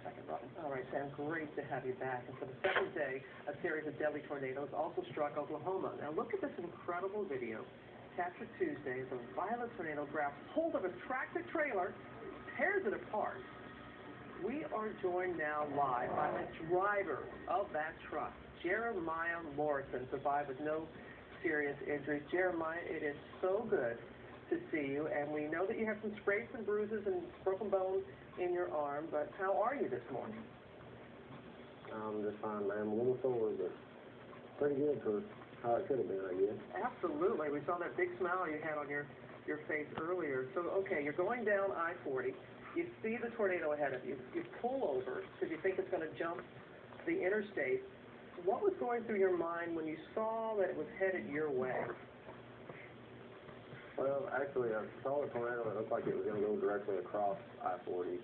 second, Robin. All right, Sam, great to have you back. And for the second day, a series of deadly tornadoes also struck Oklahoma. Now look at this incredible video. Captured Tuesday, the violent tornado grabs hold of a tractor trailer, tears it apart. We are joined now live by the driver of that truck, Jeremiah Morrison, survived with no serious injuries. Jeremiah, it is so good to see you, and we know that you have some scrapes and bruises and broken bones in your arm, but how are you this morning? I'm just fine, man. I'm a little sore, but pretty good for how it could have been, I guess. Absolutely. We saw that big smile you had on your face earlier. So, okay, you're going down I-40. You see the tornado ahead of you. You pull over because you think it's going to jump the interstate. What was going through your mind when you saw that it was headed your way? Well, actually, I saw the tornado. It looked like it was going to go directly across I-40.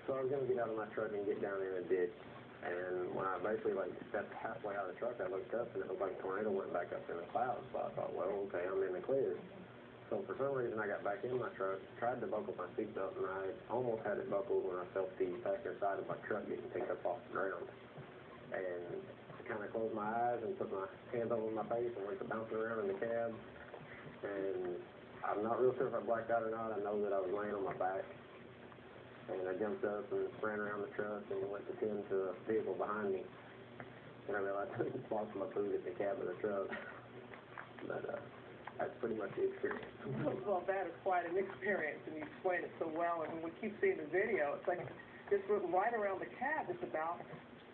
So I was going to get out of my truck and get down in a ditch. And when I basically stepped halfway out of the truck, I looked up and it looked like the tornado went back up in the clouds. So I thought, well, okay, I'm in the clear. So for some reason, I got back in my truck, tried to buckle my seatbelt, and I almost had it buckled when I felt the passenger side of my truck getting picked up off the ground. And I kind of closed my eyes and put my hands over my face and went to bouncing around in the cab. And I'm not real sure if I blacked out or not. I know that I was laying on my back. And I jumped up and ran around the truck and went to tend to a vehicle behind me. And I realized I just lost my food in the cab of the truck. But that's pretty much the experience. Well, that is quite an experience, and you explained it so well. And when we keep seeing the video, it's like this went right around the cab just about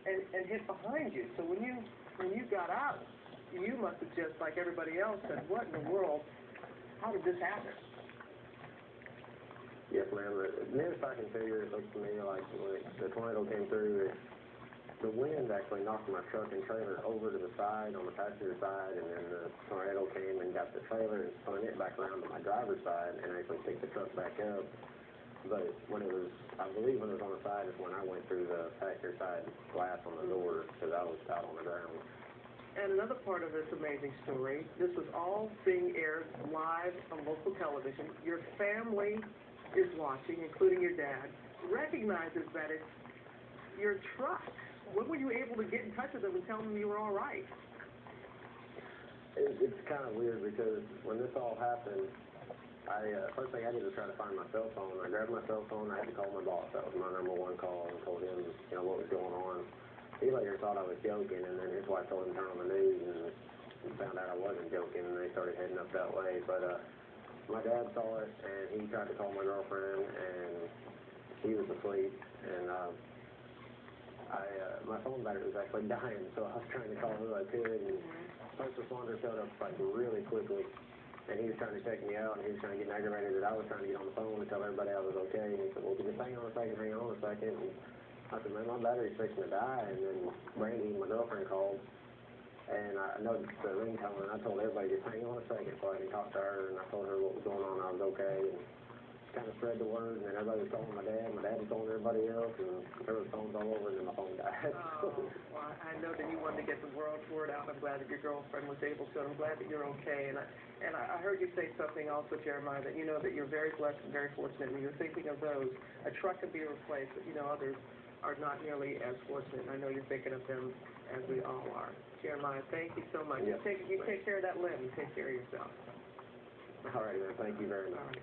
and hit behind you. So when you got out, you must have just, like everybody else, said, what in the world? How did this happen? Yes, ma'am. The nearest I can figure, it looks to me like when the tornado came through, the wind actually knocked my truck and trailer over to the side, on the passenger side, and then the tornado came and got the trailer and spun it back around to my driver's side and actually picked the truck back up. But when it was, I believe when it was on the side is when I went through the passenger side glass on the door because I was out on the ground. And another part of this amazing story, this was all being aired live on local television. Your family is watching, including your dad, recognizes that it's your truck. When were you able to get in touch with them and tell them you were all right? It's kind of weird because when this all happened, first thing I did was try to find my cell phone. I grabbed my cell phone. I had to call my boss. That was my #1 call and told him, what was going on. He later thought I was joking, and then his wife told him to turn on the news, and found out I wasn't joking, and they started heading up that way. But my dad saw it, and he tried to call my girlfriend, and she was asleep, and my phone battery was actually dying, so I was trying to call who I could, and first responder showed up really quickly, and he was trying to check me out, and he was trying to get aggravated that I was trying to get on the phone and tell everybody I was okay, and he said, well, just hang on a second, and I said, man, my battery's fixing to die, and then Brandy, my girlfriend, called, and I noticed the ringtone, and I told everybody, just hang on a second so I can talk to her, and I told her what was going on, I was okay, and kind of spread the word, and then everybody was calling my dad was calling everybody else, and there was phones all over, and then my phone died. Oh, well, I know that you wanted to get the word out, and I'm glad that your girlfriend was able to, and I'm glad that you're okay, and I heard you say something also, Jeremiah, that you know that you're very blessed and very fortunate. When you're thinking of those, a truck could be replaced, but others are not nearly as fortunate. I know you're thinking of them as we all are. Jeremiah, thank you so much. Yes. You take care of that limb. You take care of yourself. All right, man. Thank you very much.